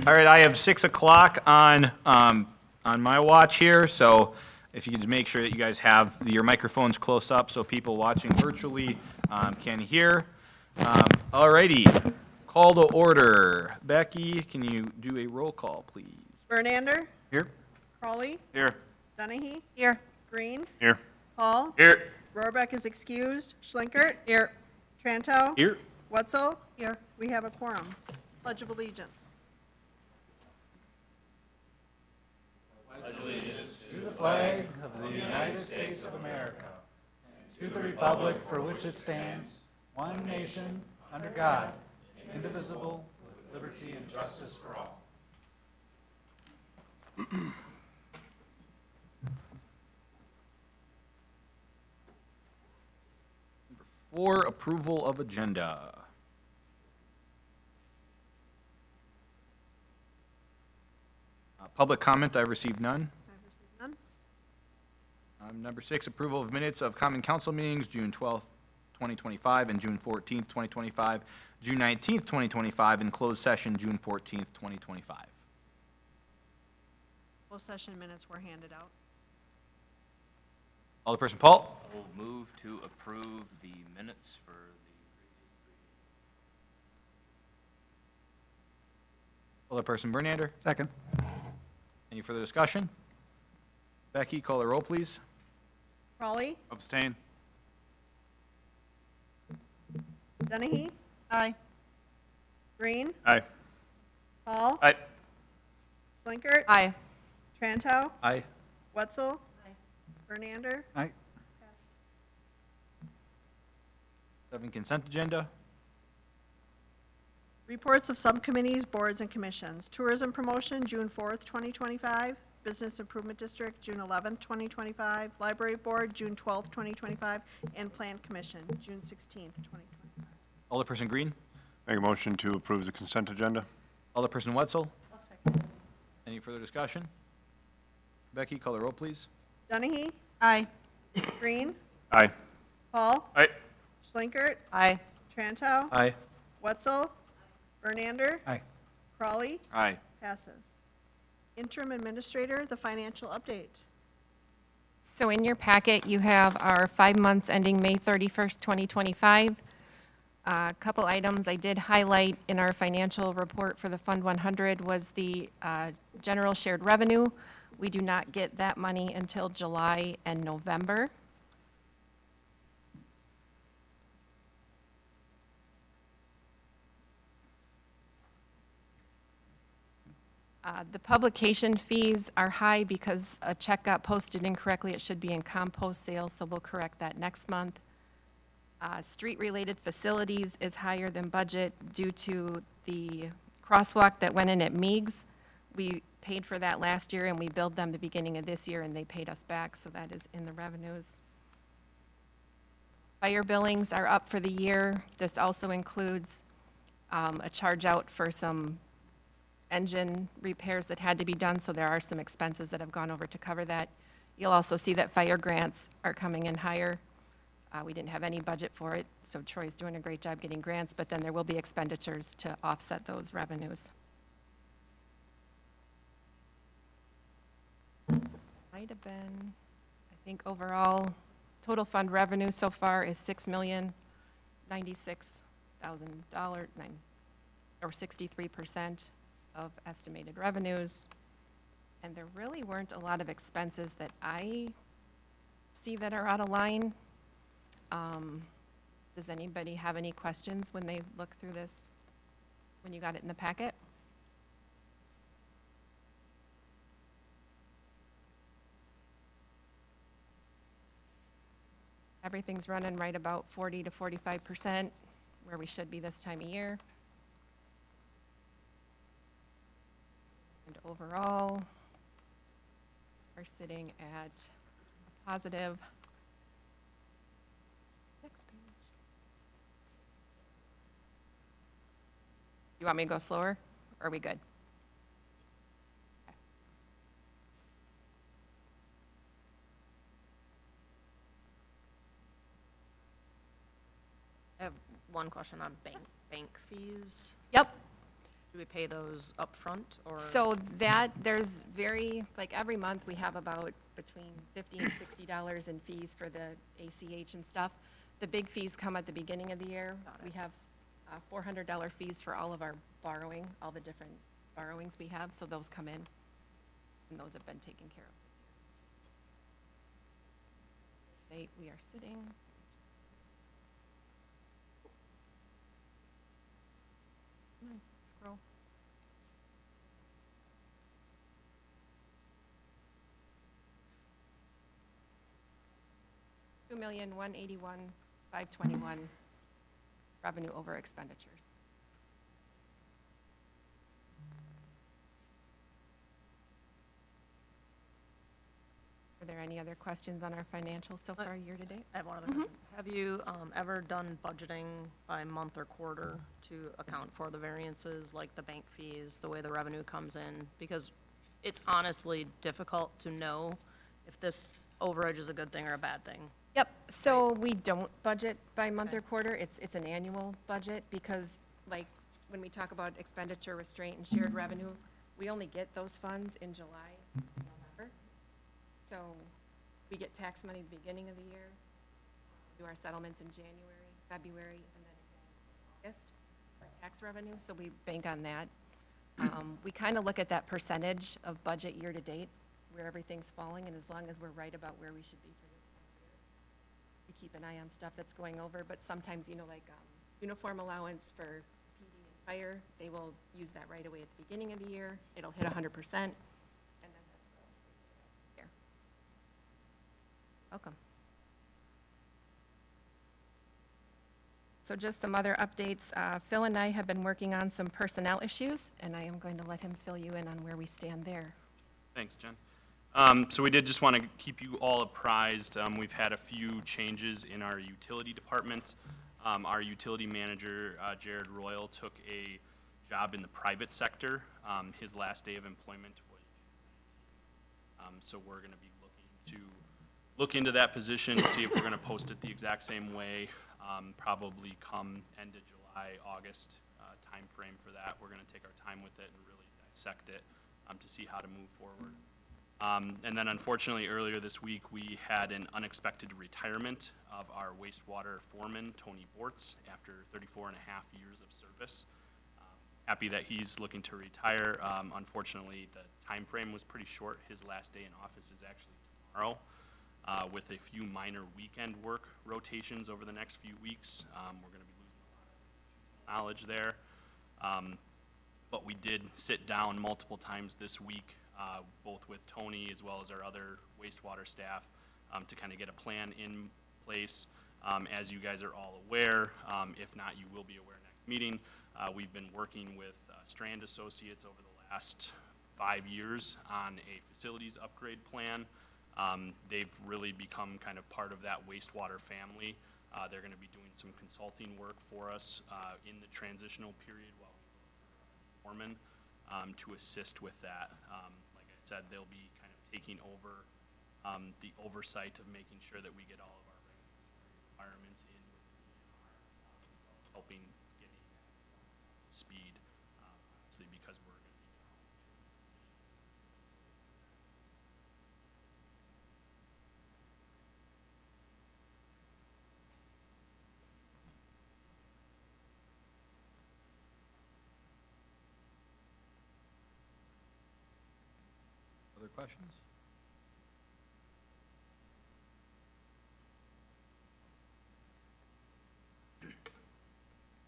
All right, I have 6 o'clock on my watch here, so if you could just make sure that you guys have your microphones close up so people watching virtually can hear. All righty, call to order. Becky, can you do a roll call, please? Bernander, Here. Crawley, Here. Dennehy. Here. Green, Here. Paul. Here. Rohrbeck is excused. Schlinkert. Here. Tranto. Here. Wetzel. Here. We have a quorum. Pledge of Allegiance. The flag of the United States of America, to the republic for which it stands, one nation, under God, indivisible, with liberty and justice for all. 4, approval of agenda. Public comment, I've received none. I've received none. Number 6, approval of minutes of common council meetings, June 12th, 2025, and June 14th, 2025, June 19th, 2025, and closed session, June 14th, 2025. Closed session minutes were handed out. Alderperson Paul? I will move to approve the minutes for the Alderperson Bernander? Second. Any further discussion? Becky, call the roll, please. Crawley, Abstain. Dennehy. Aye. Green, Aye. Paul. Aye. Schlinkert. Aye. Tranto. Aye. Wetzel. Bernander. Aye. 7, consent agenda. Reports of subcommittees, boards, and commissions. Tourism Promotion, June 4th, 2025. Business Improvement District, June 11th, 2025. Library Board, June 12th, 2025. And Plan Commission, June 16th, 2025. Alderperson Green? Make a motion to approve the consent agenda? Alderperson Wetzel? Any further discussion? Becky, call the roll, please. Dennehy. Aye. Green. Aye. Paul. Aye. Schlinkert. Aye. Tranto. Aye. Wetzel. Bernander. Aye. Crawley. Aye. Passes. Interim Administrator, the financial update. So in your packet, you have our 5 months ending May 31st, 2025. A couple items I did highlight in our financial report for the Fund 100 was the general shared revenue. We do not get that money until July and November. The publication fees are high because a check got posted incorrectly. It should be in compost sales, so we'll correct that next month. Street-related facilities is higher than budget due to the crosswalk that went in at Meigs. We paid for that last year, and we billed them the beginning of this year, and they paid us back, so that is in the revenues. Fire billings are up for the year. This also includes a charge out for some engine repairs that had to be done, so there are some expenses that have gone over to cover that. You'll also see that fire grants are coming in higher. We didn't have any budget for it, so Troy's doing a great job getting grants, but then there will be expenditures to offset those revenues. Might have been, I think overall, total fund revenue so far is $6,096,000, or 63% of estimated revenues. And there really weren't a lot of expenses that I see that are out of line. Does anybody have any questions when they look through this, when you got it in the packet? Everything's running right about 40 to 45%, where we should be this time of year. And overall, we're sitting at a positive. Next page. You want me to go slower, or are we good? I have one question on bank fees. Yep. Do we pay those upfront or? So that, there's like every month, we have about between $50 and $60 in fees for the ACH and stuff. The big fees come at the beginning of the year. We have $400 fees for all of our borrowing, all the different borrowings we have, so those come in, and those have been taken care of this year. We are sitting. Come on, scroll. $2,181,521 revenue over expenditures. Are there any other questions on our financials so far year-to-date? I have one other question. Have you ever done budgeting by month or quarter to account for the variances, like the bank fees, the way the revenue comes in? Because it's honestly difficult to know if this overage is a good thing or a bad thing. Yep, so we don't budget by month or quarter, it's an annual budget, because like, when we talk about expenditure restraint and shared revenue, we only get those funds in July, November. So, we get tax money at the beginning of the year, do our settlements in January, February, and then again in August for tax revenue, so we bank on that. We kind of look at that percentage of budget year-to-date, where everything's falling, and as long as we're right about where we should be for this year, we keep an eye on stuff that's going over, but sometimes, like, uniform allowance for PD and fire, they will use that right away at the beginning of the year, it'll hit 100%, and then that's where it'll stay for the rest of the year. Welcome. So just some other updates. Phil and I have been working on some personnel issues, and I am going to let him fill you in on where we stand there. Thanks, Jen. So we did just want to keep you all apprised. We've had a few changes in our utility department. Our utility manager, Jared Royal, took a job in the private sector. His last day of employment was so we're going to be looking to look into that position, see if we're going to post it the exact same way, probably come end of July, August timeframe for that. We're going to take our time with it and really dissect it to see how to move forward. And then unfortunately, earlier this week, we had an unexpected retirement of our wastewater foreman, Tony Bortz, after 34 and a half years of service. Happy that he's looking to retire. Unfortunately, the time frame was pretty short. His last day in office is actually tomorrow, with a few minor weekend work rotations over the next few weeks. We're going to be losing a lot of knowledge there. But we did sit down multiple times this week, both with Tony as well as our other wastewater staff, to kind of get a plan in place. As you guys are all aware, if not, you will be aware next meeting, we've been working with Strand Associates over the last 5 years on a facilities upgrade plan. They've really become kind of part of that wastewater family. They're going to be doing some consulting work for us in the transitional period while we look for a foreman to assist with that. Like I said, they'll be kind of taking over the oversight of making sure that we get all of our regulatory requirements in with the DNR, helping getting speed, honestly, because we're going to be Other questions?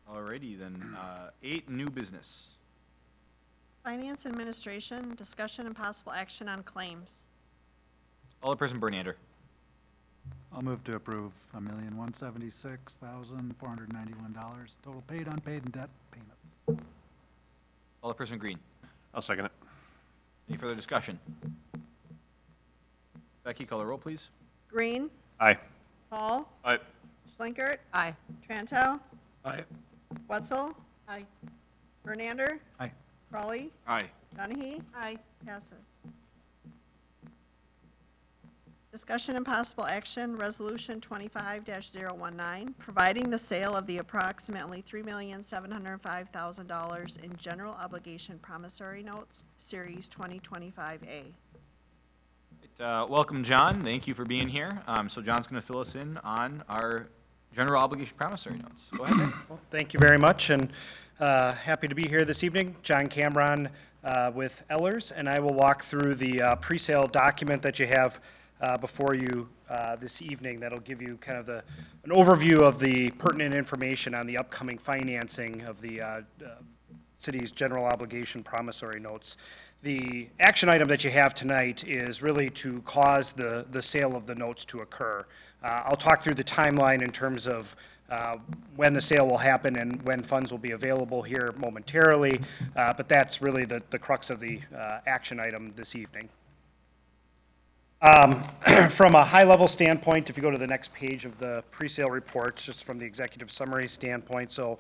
Alrighty then, 8, new business. Finance Administration, discussion and possible action on claims. Alderperson Bernander. I'll move to approve $1,176,491, total paid, unpaid, and debt payments. Alderperson Green. I'll second it. Any further discussion? Becky, call the roll, please. Green, Aye. Paul, Aye. Schlinkert, Aye. Tranto, Aye. Wetzel, Aye. Bernander, Aye. Aye. Donahue. Aye. Passes. Discussion and possible action, Resolution 25-019, providing the sale of the approximately $3,705,000 in general obligation promissory notes, Series 2025A. Welcome, John. Thank you for being here. So John's going to fill us in on our general obligation promissory notes. Go ahead, Nick. Well, thank you very much, and happy to be here this evening. John Cameron with Ellers, and I will walk through the pre-sale document that you have before you this evening. That'll give you kind of an overview of the pertinent information on the upcoming financing of the city's general obligation promissory notes. The action item that you have tonight is really to cause the sale of the notes to occur. I'll talk through the timeline in terms of when the sale will happen and when funds will be available here momentarily, but that's really the crux of the action item this evening. From a high-level standpoint, if you go to the next page of the pre-sale reports, just from the executive summary standpoint, so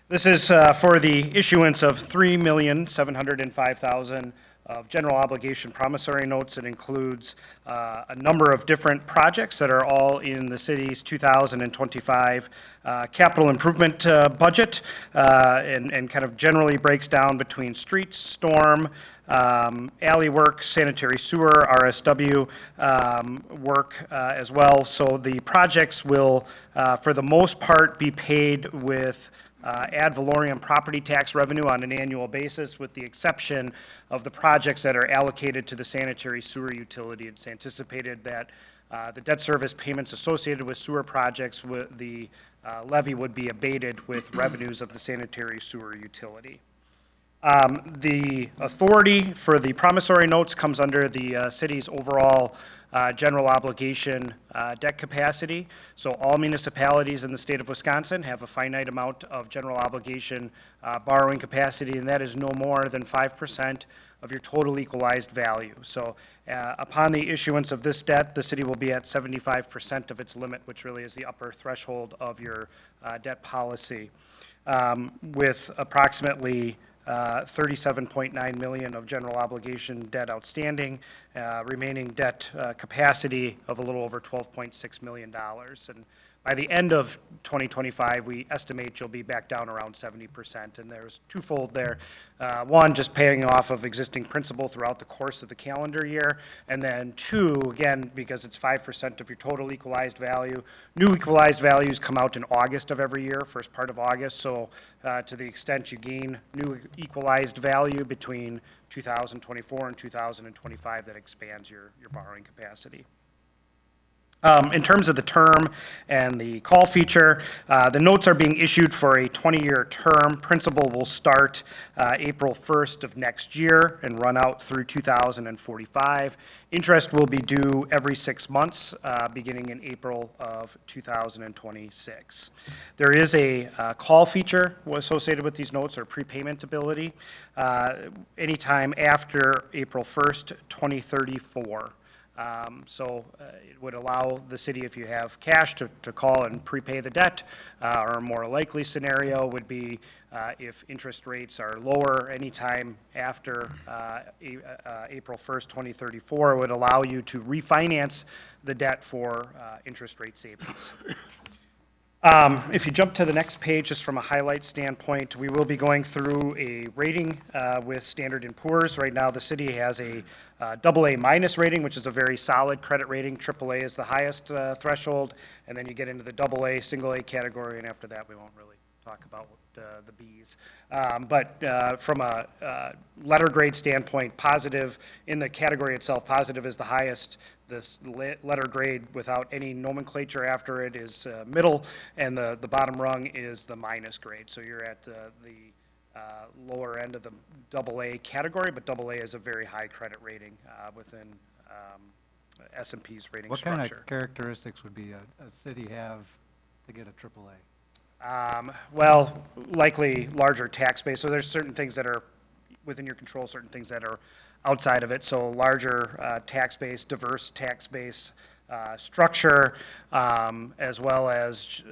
this is for the issuance of $3,705,000 of general obligation promissory notes. It includes a number of different projects that are all in the city's 2025 capital improvement budget, and kind of generally breaks down between streets, storm, alley work, sanitary sewer, RSW work as well. So the projects will, for the most part, be paid with ad valorem property tax revenue on an annual basis, with the exception of the projects that are allocated to the sanitary sewer utility. It's anticipated that the debt service payments associated with sewer projects, the levy would be abated with revenues of the sanitary sewer utility. The authority for the promissory notes comes under the city's overall general obligation debt capacity. So all municipalities in the state of Wisconsin have a finite amount of general obligation borrowing capacity, and that is no more than 5% of your total equalized value. So upon the issuance of this debt, the city will be at 75% of its limit, which really is the upper threshold of your debt policy, with approximately 37.9 million of general obligation debt outstanding, remaining debt capacity of a little over $12.6 million. And by the end of 2025, we estimate you'll be back down around 70%. And there's twofold there. One, just paying off of existing principal throughout the course of the calendar year. And then two, again, because it's 5% of your total equalized value, new equalized values come out in August of every year, first part of August. So to the extent you gain new equalized value between 2024 and 2025, that expands your borrowing capacity. In terms of the term and the call feature, the notes are being issued for a 20-year term. Principal will start April 1st of next year and run out through 2045. Interest will be due every 6 months, beginning in April of 2026. There is a call feature associated with these notes, or prepayment ability, anytime after April 1st, 2034. So it would allow the city, if you have cash, to call and prepay the debt, or a more likely scenario would be if interest rates are lower anytime after April 1st, 2034, it would allow you to refinance the debt for interest rate savings. If you jump to the next page, just from a highlight standpoint, we will be going through a rating with Standard & Poor's. Right now, the city has a AA- rating, which is a very solid credit rating. AAA is the highest threshold, and then you get into the AA, single A category, and after that, we won't really talk about the Bs. But from a letter grade standpoint, positive, in the category itself, positive is the highest. This letter grade without any nomenclature after it is middle, and the bottom rung is the minus grade. So you're at the lower end of the AA category, but AA is a very high credit rating within S&P's rating What structure. kind of characteristics would be a city have to get a AAA? Well, likely larger tax base. So there's certain things that are within your control, certain things that are outside of it. So larger tax base, diverse tax base structure, as well as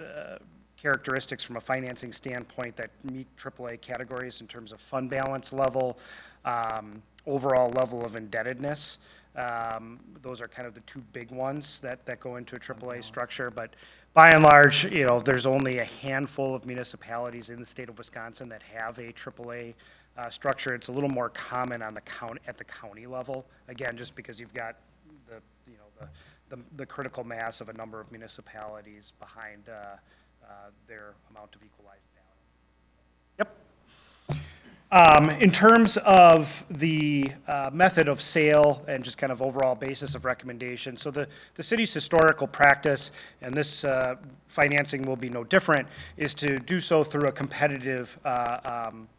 characteristics from a financing standpoint that meet AAA categories in terms of fund balance level, overall level of indebtedness. Those are kind of the two big ones that go into a AAA structure, but by and large, there's only a handful of municipalities in the state of Wisconsin that have a AAA structure. It's a little more common on at the county level, again, just because you've got the critical mass of a number of municipalities behind their amount of equalized value. Yep. In terms of the method of sale and just kind of overall basis of recommendation, so the city's historical practice, and this financing will be no different, is to do so through a competitive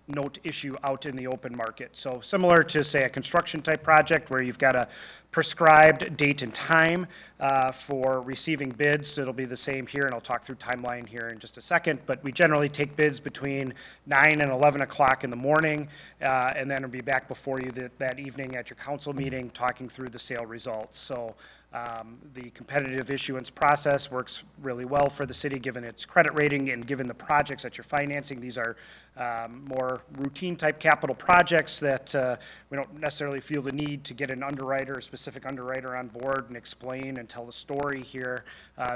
note issue out in the open market. So similar to, say, a construction type project where you've got a prescribed date and time for receiving bids. It'll be the same here, and I'll talk through timeline here in just a second, but we generally take bids between 9 and 11 o'clock in the morning, and then we'll be back before you that evening at your council meeting, talking through the sale results. So the competitive issuance process works really well for the city, given its credit rating and given the projects that you're financing. These are more routine type capital projects that we don't necessarily feel the need to get an underwriter, a specific underwriter on board and explain and tell the story here.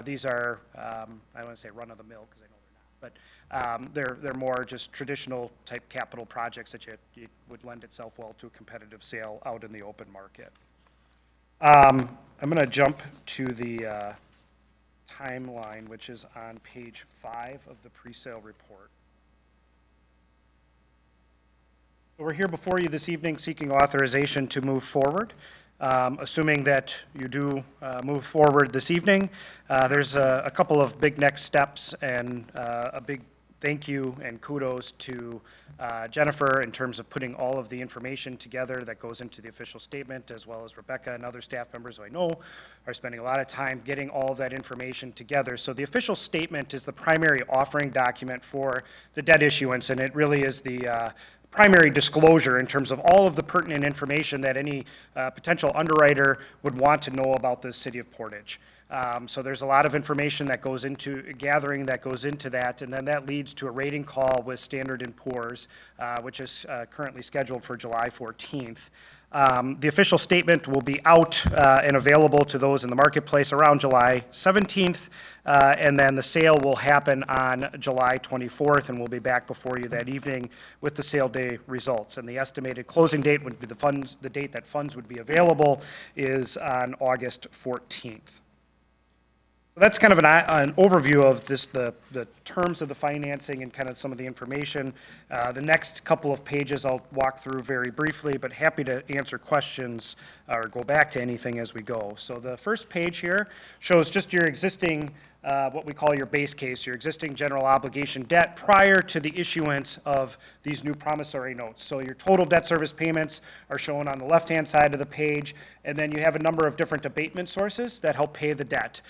These are, I don't want to say run of the mill because I know they're not, but they're more just traditional type capital projects that you would lend itself well to a competitive sale out in the open market. I'm going to jump to the timeline, which is on page 5 of the pre-sale report. We're here before you this evening seeking authorization to move forward. Assuming that you do move forward this evening, there's a couple of big next steps and a big thank you and kudos to Jennifer in terms of putting all of the information together that goes into the official statement, as well as Rebecca and other staff members who I know are spending a lot of time getting all of that information together. So the official statement is the primary offering document for the debt issuance, and it really is the primary disclosure in terms of all of the pertinent information that any potential underwriter would want to know about the city of Portage. So there's a lot of information that goes into gathering that goes into that, and then that leads to a rating call with Standard & Poor's, which is currently scheduled for July 14th. The official statement will be out and available to those in the marketplace around July 17th, and then the sale will happen on July 24th, and we'll be back before you that evening with the sale day results. And the estimated closing date would be the date that funds would be available is on August 14th. That's kind of an overview of the terms of the financing and kind of some of the information. The next couple of pages I'll walk through very briefly, but happy to answer questions or go back to anything as we go. So the first page here shows just your existing, what we call your base case, your existing general obligation debt prior to the issuance of these new promissory notes. So your total debt service payments are shown on the left-hand side of the page, and then you have a number of different abatement sources that help pay the debt.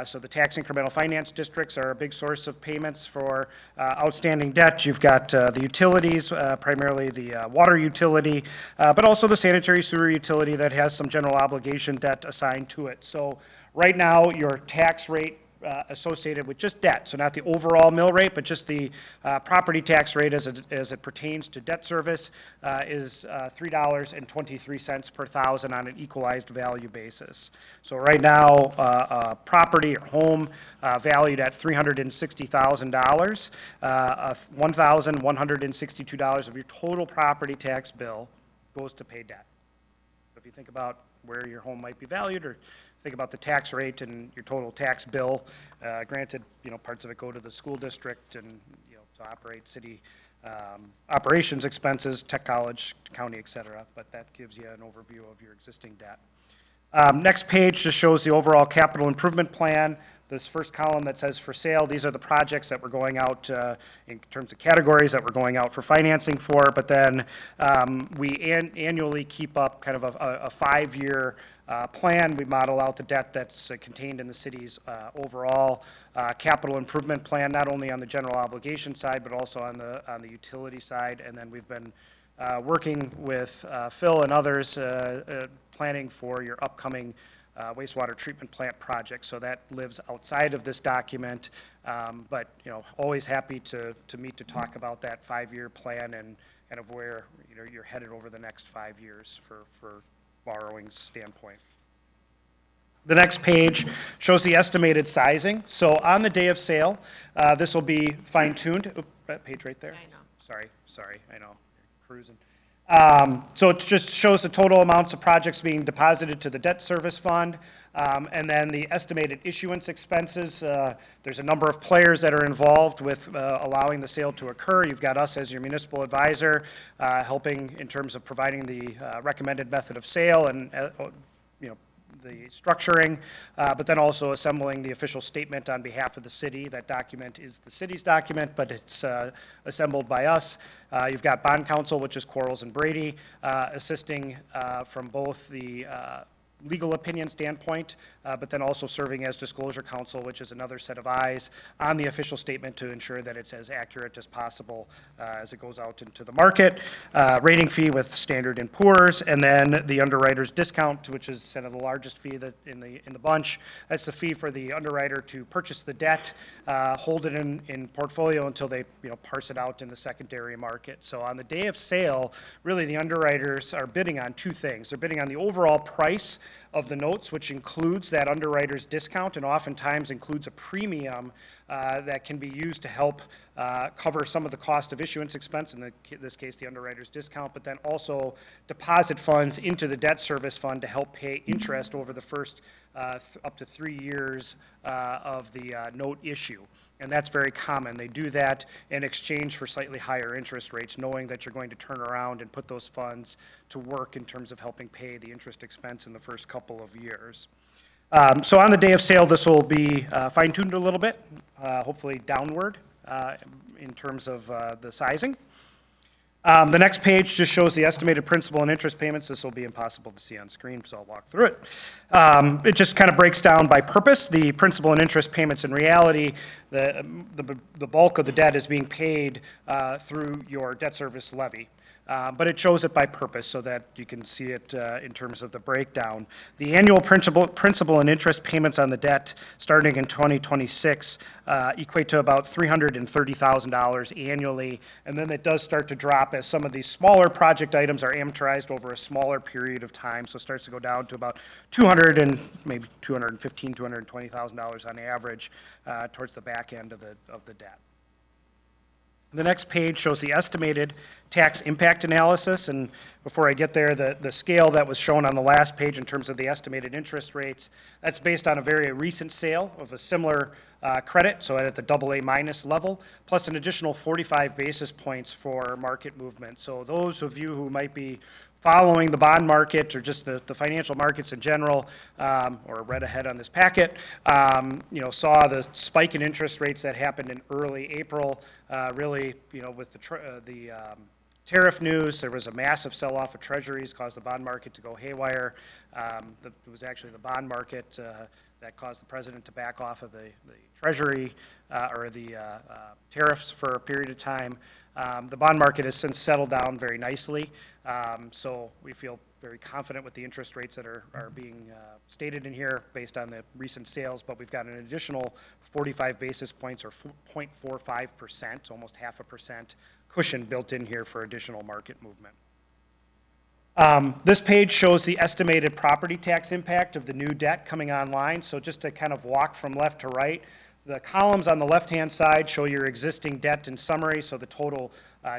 So the tax incremental finance districts are a big source of payments for outstanding debt. You've got the utilities, primarily the water utility, but also the sanitary sewer utility that has some general obligation debt assigned to it. So right now, your tax rate associated with just debt, so not the overall mill rate, but just the property tax rate as it pertains to debt service is $3.23 per thousand on an equalized value basis. So right now, property or home valued at $360,000, $1,162 of your total property tax bill goes to pay debt. So if you think about where your home might be valued, or think about the tax rate and your total tax bill. Granted, parts of it go to the school district and, to operate city operations expenses, tech college, county, et cetera, but that gives you an overview of your existing debt. Next page just shows the overall capital improvement plan. This first column that says for sale, these are the projects that we're going out in terms of categories that we're going out for financing for, but then we annually keep up kind of a 5-year plan. We model out the debt that's contained in the city's overall capital improvement plan, not only on the general obligation side, but also on the utility side. And then we've been working with Phil and others planning for your upcoming wastewater treatment plant project. So that lives outside of this document, but always happy to meet to talk about that 5-year plan and kind of where you're headed over the next 5 years for borrowing standpoint. The next page shows the estimated sizing. So on the day of sale, this will be fine-tuned. Oop, that page right there. I know. Sorry, I know, cruising. So it just shows the total amounts of projects being deposited to the debt service fund, and then the estimated issuance expenses. There's a number of players that are involved with allowing the sale to occur. You've got us as your municipal advisor, helping in terms of providing the recommended method of sale and, you know, the structuring, but then also assembling the official statement on behalf of the city. That document is the city's document, but it's assembled by us. You've got bond counsel, which is Quarles and Brady, assisting from both the legal opinion standpoint, but then also serving as disclosure counsel, which is another set of eyes on the official statement to ensure that it's as accurate as possible as it goes out into the market. Rating fee with Standard & Poor's, and then the underwriter's discount, which is kind of the largest fee that in the bunch. That's the fee for the underwriter to purchase the debt, hold it in portfolio until they, you know, parse it out in the secondary market. So on the day of sale, really the underwriters are bidding on two things. They're bidding on the overall price of the notes, which includes that underwriter's discount and oftentimes includes a premium that can be used to help cover some of the cost of issuance expense, in this case, the underwriter's discount, but then also deposit funds into the debt service fund to help pay interest over the first up to 3 years of the note issue. And that's very common. They do that in exchange for slightly higher interest rates, knowing that you're going to turn around and put those funds to work in terms of helping pay the interest expense in the first couple of years. So on the day of sale, this will be fine-tuned a little bit, hopefully downward in terms of the sizing. The next page just shows the estimated principal and interest payments. This will be impossible to see on screen, so I'll walk through it. It just kind of breaks down by purpose. The principal and interest payments, in reality, the bulk of the debt is being paid through your debt service levy. But it shows it by purpose so that you can see it in terms of the breakdown. The annual principal and interest payments on the debt starting in 2026 equate to about $330,000 annually, and then it does start to drop as some of these smaller project items are amortized over a smaller period of time, so it starts to go down to about $200,000 and maybe $215,000, $220,000 on average towards the back end of the debt. The next page shows the estimated tax impact analysis, and before I get there, the scale that was shown on the last page in terms of the estimated interest rates, that's based on a very recent sale of a similar credit, so at the AA- level, plus an additional 45 basis points for market movement. So those of you who might be following the bond market or just the financial markets in general, or read ahead on this packet, you know, saw the spike in interest rates that happened in early April. Really, you know, with the tariff news, there was a massive sell-off of treasuries, caused the bond market to go haywire. It was actually the bond market that caused the president to back off of the treasury or the tariffs for a period of time. The bond market has since settled down very nicely, so we feel very confident with the interest rates that are being stated in here based on the recent sales, but we've got an additional 45 basis points or 0.45%, almost 0.5% cushion built in here for additional market movement. This page shows the estimated property tax impact of the new debt coming online, so just to kind of walk from left to right, the columns on the left-hand side show your existing debt in summary, so the total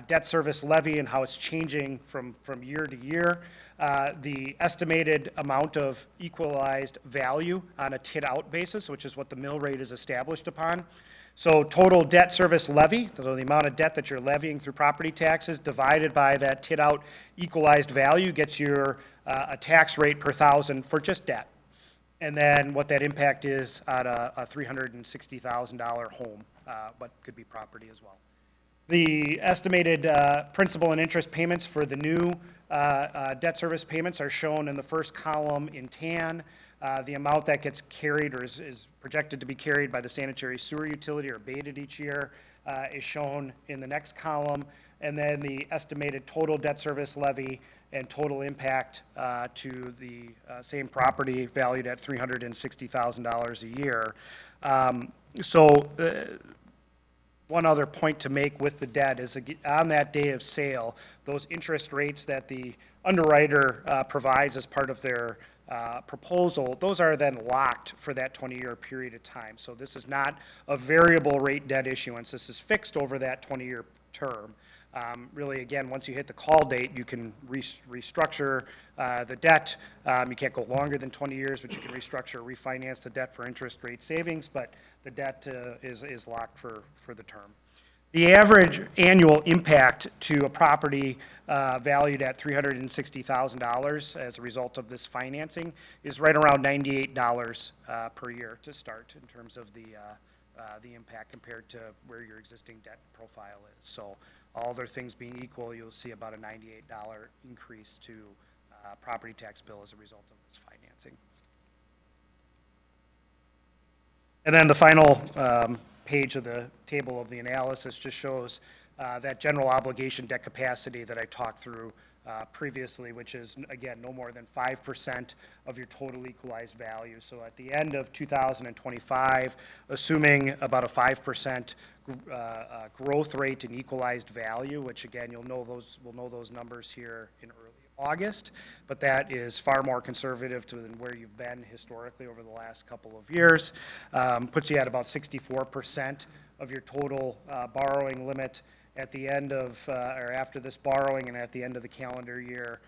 debt service levy and how it's changing from year to year. The estimated amount of equalized value on a TID-out basis, which is what the mill rate is established upon. So total debt service levy, so the amount of debt that you're levying through property taxes divided by that TID-out equalized value gets your a tax rate per thousand for just debt. And then what that impact is on a $360,000 home, but could be property as well. The estimated principal and interest payments for the new debt service payments are shown in the first column in tan. The amount that gets carried or is projected to be carried by the sanitary sewer utility or abated each year is shown in the next column. And then the estimated total debt service levy and total impact to the same property valued at $360,000 a year. So one other point to make with the debt is on that day of sale, those interest rates that the underwriter provides as part of their proposal, those are then locked for that 20-year period of time. So this is not a variable rate debt issuance. This is fixed over that 20-year term. Really, again, once you hit the call date, you can restructure the debt. You can't go longer than 20 years, but you can restructure, refinance the debt for interest rate savings, but the debt is locked for the term. The average annual impact to a property valued at $360,000 as a result of this financing is right around $98 per year to start in terms of the impact compared to where your existing debt profile is. So all other things being equal, you'll see about a $98 increase to property tax bill as a result of this financing. And then the final page of the table of the analysis just shows that general obligation debt capacity that I talked through previously, which is, again, no more than 5% of your total equalized value. So at the end of 2025, assuming about a 5% growth rate in equalized value, which again, we'll know those numbers here in early August, but that is far more conservative than where you've been historically over the last couple of years. Puts you at about 64% of your total borrowing limit at the end of, or after this borrowing and at the end of the calendar year.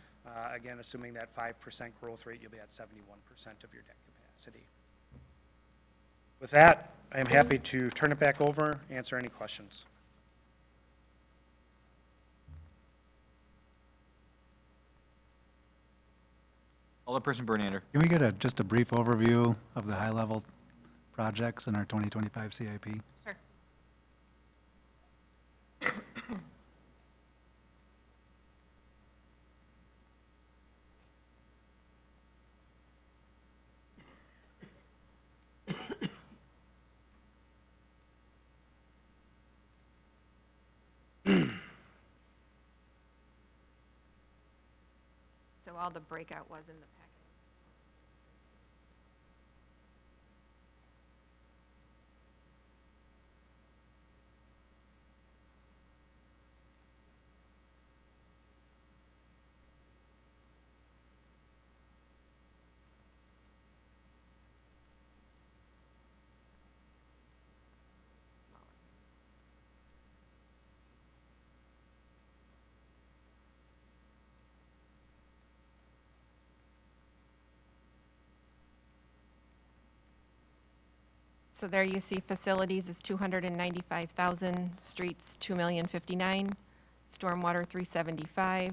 Again, assuming that 5% growth rate, you'll be at 71% of your debt capacity. With that, I am happy to turn it back over, answer any questions. Alderperson Bernander. Can we get just a brief overview of the high-level projects in our 2025 CIP? Sure. So all the breakout was in the packet. So there you see facilities is 295,000, streets 2,059,000, stormwater 375.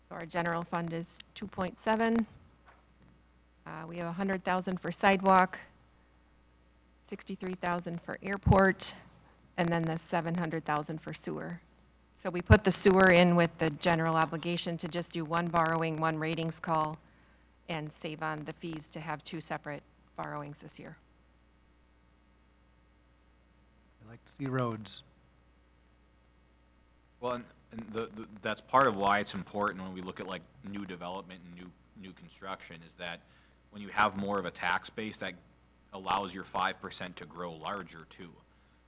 So our general fund is 2.7. We have 100,000 for sidewalk, 63,000 for airport, and then the 700,000 for sewer. So we put the sewer in with the general obligation to just do one borrowing, one ratings call, and save on the fees to have two separate borrowings this year. I like to see roads. Well, and that's part of why it's important when we look at like new development and new construction, is that when you have more of a tax base, that allows your 5% to grow larger too.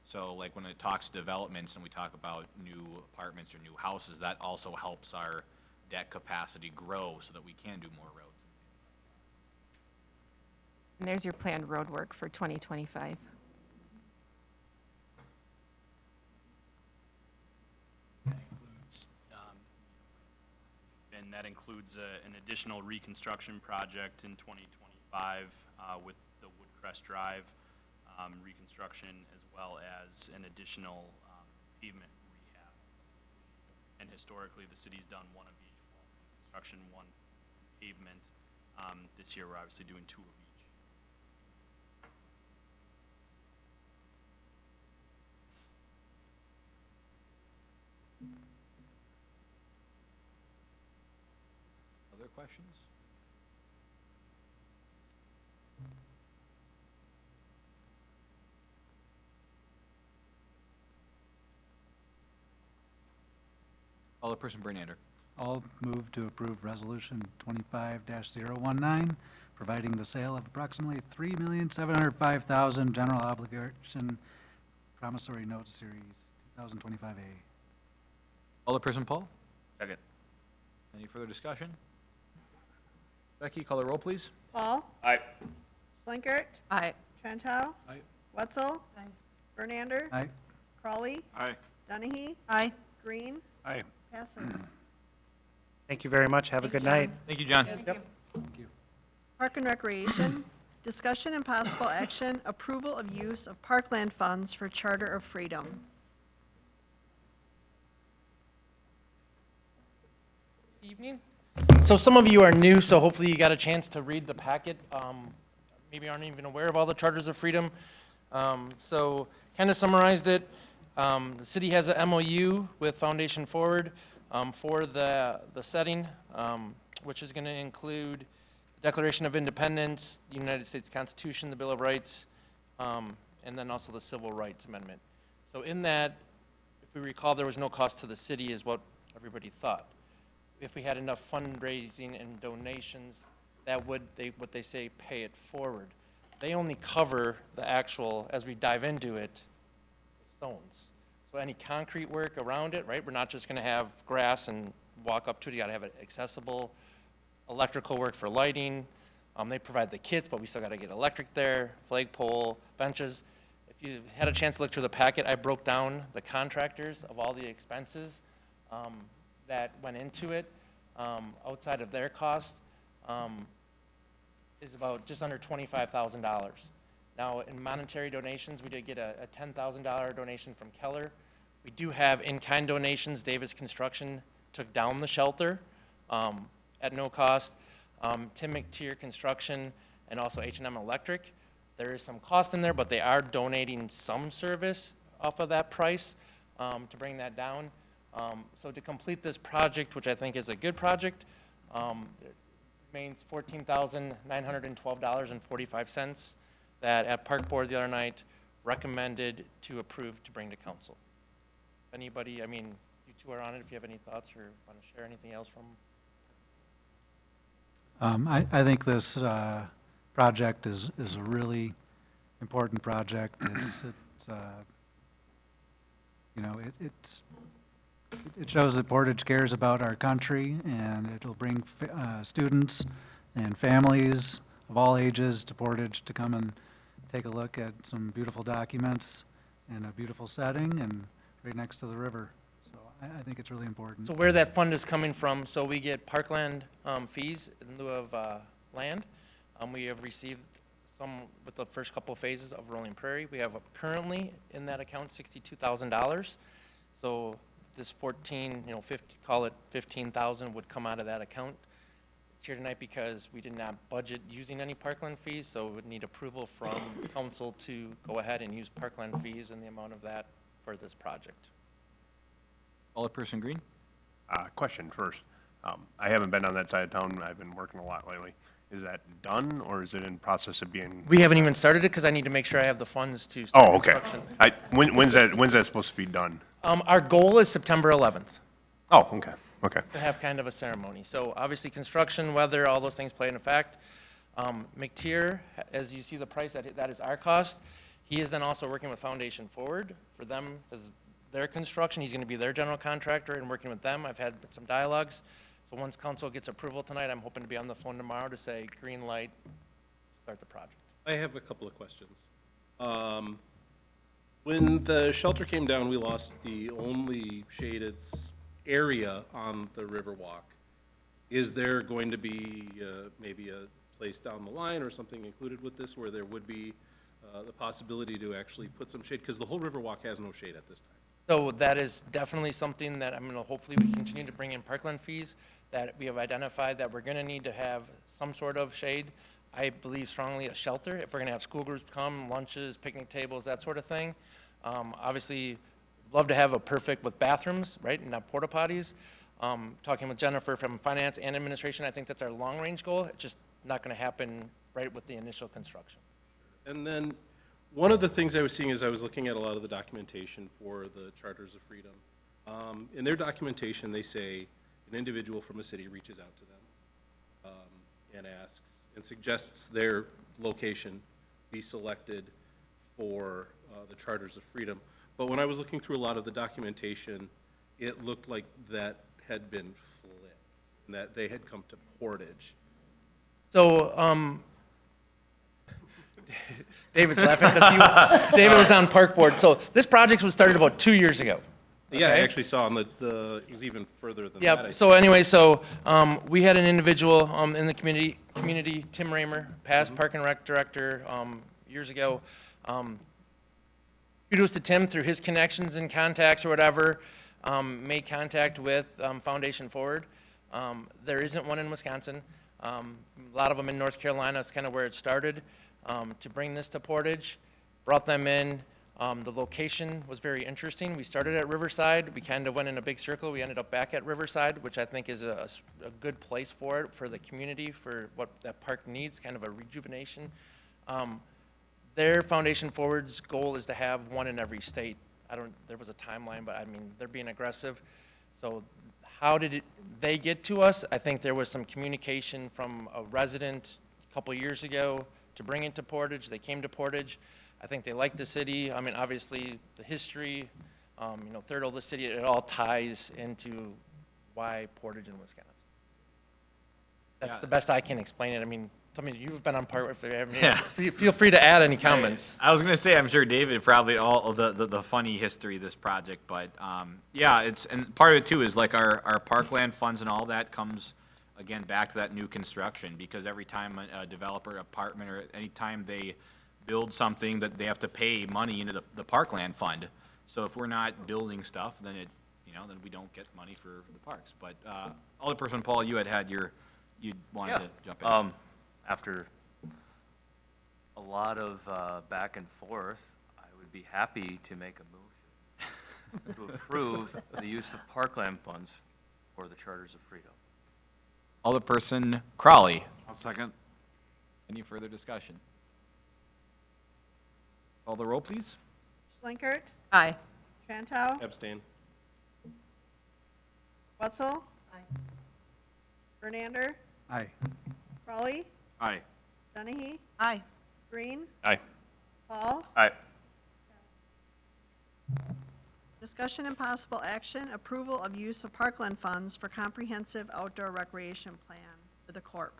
So like when it talks developments and we talk about new apartments or new houses, that also helps our debt capacity grow so that we can do more roads. And there's your planned road work for 2025. And that includes an additional reconstruction project in 2025 with the Woodcrest Drive reconstruction, as well as an additional pavement rehab. And historically, the city's done one of each, one construction, one pavement. This year, we're obviously doing two of each. Other questions? Alderperson Bernander. I'll move to approve Resolution 25-019, providing the sale of approximately $3,705,000 general obligation Promissory Note Series 2025A. Alderperson Paul? Second. Any further discussion? Becky, call the roll, please. Paul? Aye. Schlinkert? Aye. Trenthow? Aye. Wetzel? Bernander? Aye. Crawley? Aye. Donahue? Aye. Green? Aye. Passes. Thank you very much. Have a good night. Thank you, John. Thank you. Park and Recreation, discussion and possible action, approval of use of parkland funds for Charter of Freedom. Evening. So some of you are new, so hopefully you got a chance to read the packet. Maybe aren't even aware of all the Charters of Freedom. So kind of summarized it. The city has a MOU with Foundation Forward for the setting, which is going to include the Declaration of Independence, the United States Constitution, the Bill of Rights, and then also the Civil Rights Amendment. So in that, if we recall, there was no cost to the city is what everybody thought. If we had enough fundraising and donations, that would, what they say, pay it forward. They only cover the actual, as we dive into it, stones. So any concrete work around it, right? We're not just gonna have grass and walk up to it, you gotta have it accessible. Electrical work for lighting, they provide the kits, but we still gotta get electric there, flagpole, benches. If you had a chance to look through the packet, I broke down the contractors of all the expenses that went into it, outside of their cost, is about just under $25,000. Now, in monetary donations, we did get a $10,000 donation from Keller. We do have in-kind donations. Davis Construction took down the shelter at no cost. Tim McTier Construction and also H&M Electric. There is some cost in there, but they are donating some service off of that price to bring that down. So to complete this project, which I think is a good project, it remains $14,912.45 that at Park Board the other night recommended to approve to bring to council. Anybody, I mean, you two are on it, if you have any thoughts or want to share anything else from? I think this project is a really important project. It shows that Portage cares about our country, and it'll bring students and families of all ages to Portage to come and take a look at some beautiful documents in a beautiful setting and right next to the river. So I think it's really important. So where that fund is coming from, so we get parkland fees in lieu of land. We have received some with the first couple of phases of Rolling Prairie. We have currently in that account $62,000. So this 14, 50, call it 15,000 would come out of that account. It's here tonight because we did not budget using any parkland fees, so we would need approval from council to go ahead and use parkland fees and the amount of that for this project. Alderperson Green? Question first. I haven't been on that side of town. I've been working a lot lately. Is that done, or is it in process of being? We haven't even started it because I need to make sure I have the funds to start Oh, okay. construction. When's that supposed to be done? Our goal is September 11th. Oh, okay, okay. To have kind of a ceremony. So obviously, construction, weather, all those things play into effect. McTier, as you see the price, that is our cost. He is then also working with Foundation Forward for them, as their construction. He's going to be their general contractor and working with them. I've had some dialogues. So once council gets approval tonight, I'm hoping to be on the phone tomorrow to say, green light, start the project. I have a couple of questions. When the shelter came down, we lost the only shaded area on the Riverwalk. Is there going to be maybe a place down the line or something included with this where there would be the possibility to actually put some shade? Because the whole Riverwalk has no shade at this time. So that is definitely something that I'm going to, hopefully we continue to bring in parkland fees, that we have identified that we're going to need to have some sort of shade. I believe strongly a shelter, if we're going to have school groups come, lunches, picnic tables, that sort of thing. Obviously, love to have a perfect with bathrooms, right, and not porta potties. Talking with Jennifer from finance and administration, I think that's our long-range goal. It's just not going to happen right with the initial construction. And then, one of the things I was seeing as I was looking at a lot of the documentation for the Charters of Freedom, in their documentation, they say an individual from a city reaches out to them and asks and suggests their location be selected for the Charters of Freedom. But when I was looking through a lot of the documentation, it looked like that had been flipped, and that they had come to Portage. So, David's laughing because David was on Park Board. So this project was started about 2 years ago. Yeah, I Okay. actually saw on it was even further than that. Yep, so anyway, we had an individual in the community, Tim Raymer, past Park and Rec Director, years ago. Kudos to Tim through his connections and contacts or whatever, made contact with Foundation Forward. There isn't one in Wisconsin. A lot of them in North Carolina, it's kind of where it started. To bring this to Portage, brought them in. The location was very interesting. We started at Riverside. We kind of went in a big circle. We ended up back at Riverside, which I think is a good place for it, for the community, for what that park needs, kind of a rejuvenation. Their Foundation Forward's goal is to have one in every state. There was a timeline, but I mean, they're being aggressive. So how did they get to us? I think there was some communication from a resident a couple years ago to bring it to Portage. They came to Portage. I think they like the city. I mean, obviously, the history, third oldest city, it all ties into why Portage in Wisconsin. That's Yeah. the best I can explain it. I mean, you've been on part, Yeah. feel free to add any comments. I was gonna say, I'm sure David probably all of the funny history of this project, but, yeah, and part of it too is like our parkland funds and all that comes, again, back to that new construction, because every time a developer, apartment, or any time they build something, that they have to pay money into the parkland fund. So if we're not building stuff, then then we don't get money for the parks. But, Alderperson Paul, you you wanted to jump in. After a lot of back and forth, I would be happy to make a motion to approve the use of parkland funds for the Charters of Freedom. Alderperson Crowley. I'll second. Any further discussion? Call the roll, please. Schlinkert, Aye. Trantow, Abstain. Wetzel. Bernander, Aye. Crowley, Aye. Dennehy, Aye. Green, Aye. Paul. Aye. Discussion and possible action, approval of use of parkland funds for comprehensive outdoor recreation plan for the Corp.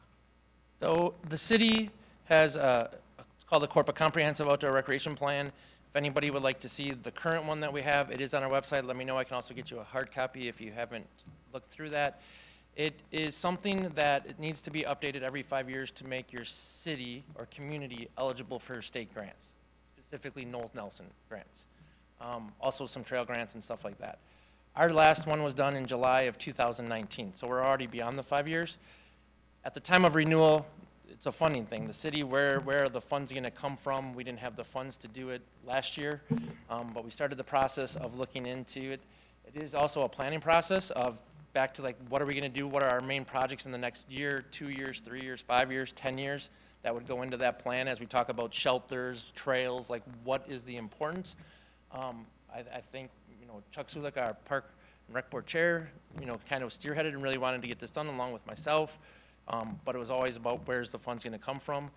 So the city has it's called the Corp, a Comprehensive Outdoor Recreation Plan. If anybody would like to see the current one that we have, it is on our website. Let me know. I can also get you a hard copy if you haven't looked through that. It is something that it needs to be updated every 5 years to make your city or community eligible for state grants, specifically Knowles Nelson grants. Also some trail grants and stuff like that. Our last one was done in July of 2019, so we're already beyond the 5 years. At the time of renewal, it's a funding thing. The city, where are the funds going to come from? We didn't have the funds to do it last year, but we started the process of looking into it. It is also a planning process of back to like, what are we going to do? What are our main projects in the next year, 2 years, 3 years, 5 years, 10 years? That would go into that plan as we talk about shelters, trails, like what is the importance? I think, Chuck Sulik, our Park and Rec Board Chair, kind of spearheaded and really wanted to get this done along with myself. But it was always about where's the funds going to come from.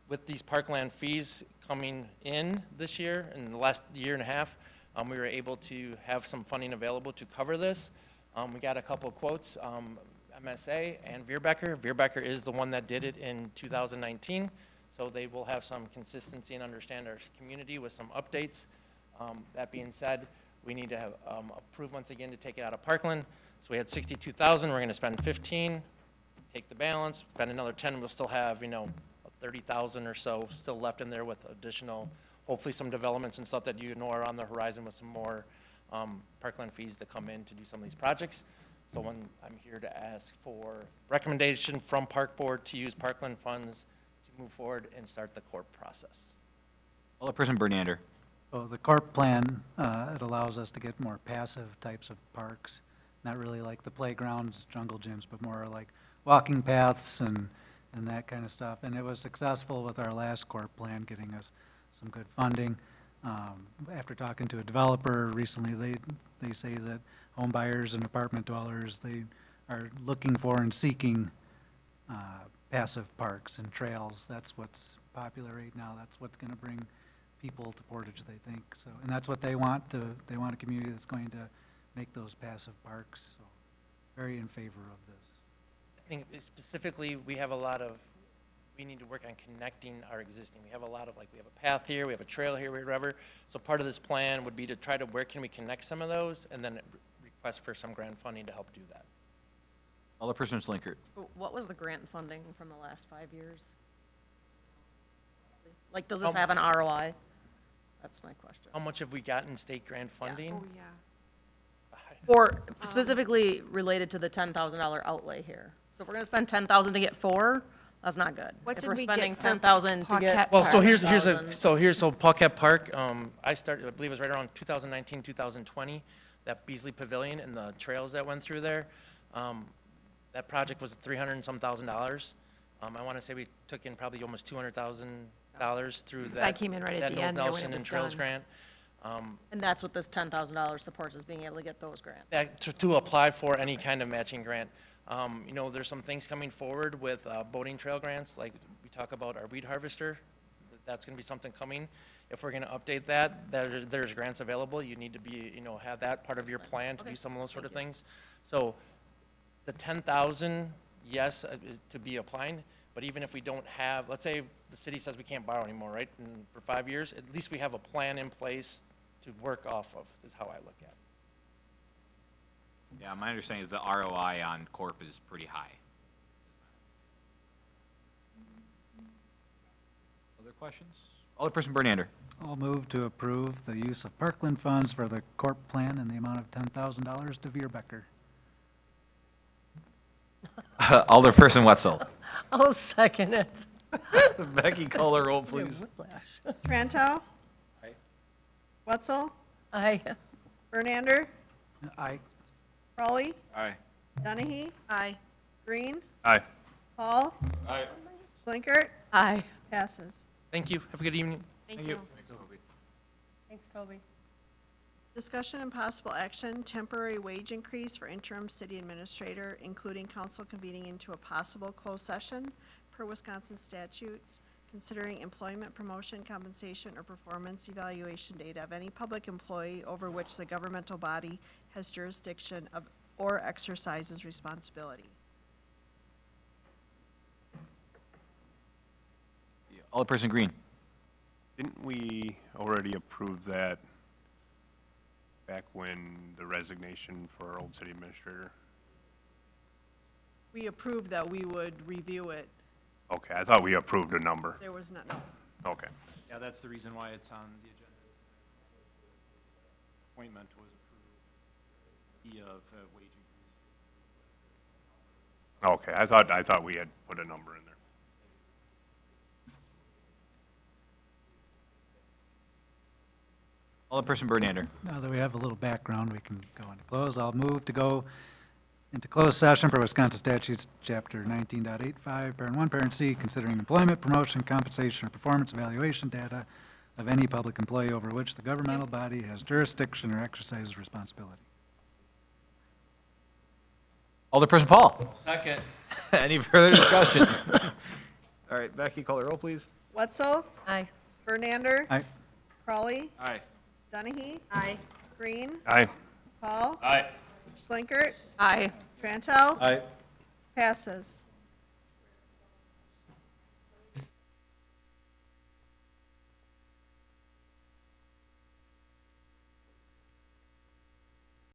With these parkland fees coming in this year, in the last year and a half, we were able to have some funding available to cover this. We got a couple of quotes, MSA and Veerbecker. Veerbecker is the one that did it in 2019, so they will have some consistency and understand our community with some updates. That being said, we need to have approved once again to take it out of Parkland. So we had 62,000, we're going to spend 15, take the balance, spend another 10, we'll still have, 30,000 or so still left in there with additional, hopefully some developments and stuff that are on the horizon with some more Parkland fees to come in to do some of these projects. So I'm here to ask for recommendation from Park Board to use Parkland funds to move forward and start the Corp process. Alderperson Bernander. So the Corp plan, it allows us to get more passive types of parks, not really like the playgrounds, jungle gyms, but more like walking paths and that kind of stuff. And it was successful with our last Corp plan, getting us some good funding. After talking to a developer recently, they say that home buyers and apartment dwellers, they are looking for and seeking passive parks and trails. That's what's popular right now. That's what's going to bring people to Portage, they think, so, and that's what they want, they want a community that's going to make those passive parks, so very in favor of this. I think specifically, we have a lot of, we need to work on connecting our existing. We have a lot of, like, we have a path here, we have a trail here, wherever. So part of this plan would be to try to, where can we connect some of those, and then request for some grant funding to help do that. Alderperson Schlinkert. What was the grant funding from the last 5 years? Like, does this have an ROI? That's my question. How much have we gotten state grant funding? Oh, yeah. Or specifically related to the $10,000 outlay here. So if we're gonna spend 10,000 to get 4, that's not good. What If did we're we spending get for 10,000 to get. Paquette Well, so Park? here's 10,000. so Paquette Park, I started, I believe it was right around 2019, 2020, that Beasley Pavilion and the trails that went through there. That project was 300 and some $1,000. I want to say we took in probably almost $200,000 through Because that. I came in right at that the Mills end there when Nelson it and was Trails done. grant. And that's what this $10,000 supports, is being able to get those grants. That, to apply for any kind of matching grant. You know, there's some things coming forward with boating trail grants, like we talk about our weed harvester. That's going to be something coming. If we're going to update that, there's grants available. You need to be, you know, have that part of your plan to do Okay, some of those sort of thank you. things. So the 10,000, yes, is to be applying, but even if we don't have, let's say the city says we can't borrow anymore, right? And for 5 years, at least we have a plan in place to work off of, is how I look at it. Yeah, my understanding is the ROI on Corp is pretty high. Other questions? Alderperson Bernander. I'll move to approve the use of Parkland funds for the Corp plan in the amount of $10,000 to Veerbecker. Alderperson Wetzel. I'll second it. Becky, call the roll, please. Tranto. Wetzel, Aye. Bernander, Aye. Raleigh, Aye. Donahue. Aye. Green, Aye. Paul. Aye. Schlinkert, Aye. passes. Thank you. Have a good evening. Thank you. Thanks, Toby. Discussion and possible action, temporary wage increase for interim city administrator, including council convening into a possible closed session per Wisconsin statutes, considering employment, promotion, compensation, or performance evaluation data of any public employee over which the governmental body has jurisdiction of, or exercises responsibility. Alderperson Green. Didn't we already approve that back when the resignation for our old city administrator? We approved that we would review it. Okay, I thought we approved a number. There was not, no. Okay. Yeah, that's the reason why it's on the agenda. Appointment was approved. The wage increase. Okay, I thought we had put a number in there. Alderperson Bernander. Now that we have a little background, we can go into close. I'll move to go into closed session for Wisconsin statutes, chapter 19.85, parent 1, parent C, considering employment, promotion, compensation, or performance evaluation data of any public employee over which the governmental body has jurisdiction or exercises responsibility. Alderperson Paul. Second. Any further discussion? All right, Becky, call the roll, please. Wetzel, Aye. Bernander, Aye. Crawley, Aye. Donahue. Aye. Green, Aye. Paul, Aye. Schlinkert, Aye. Tranto, Aye. passes.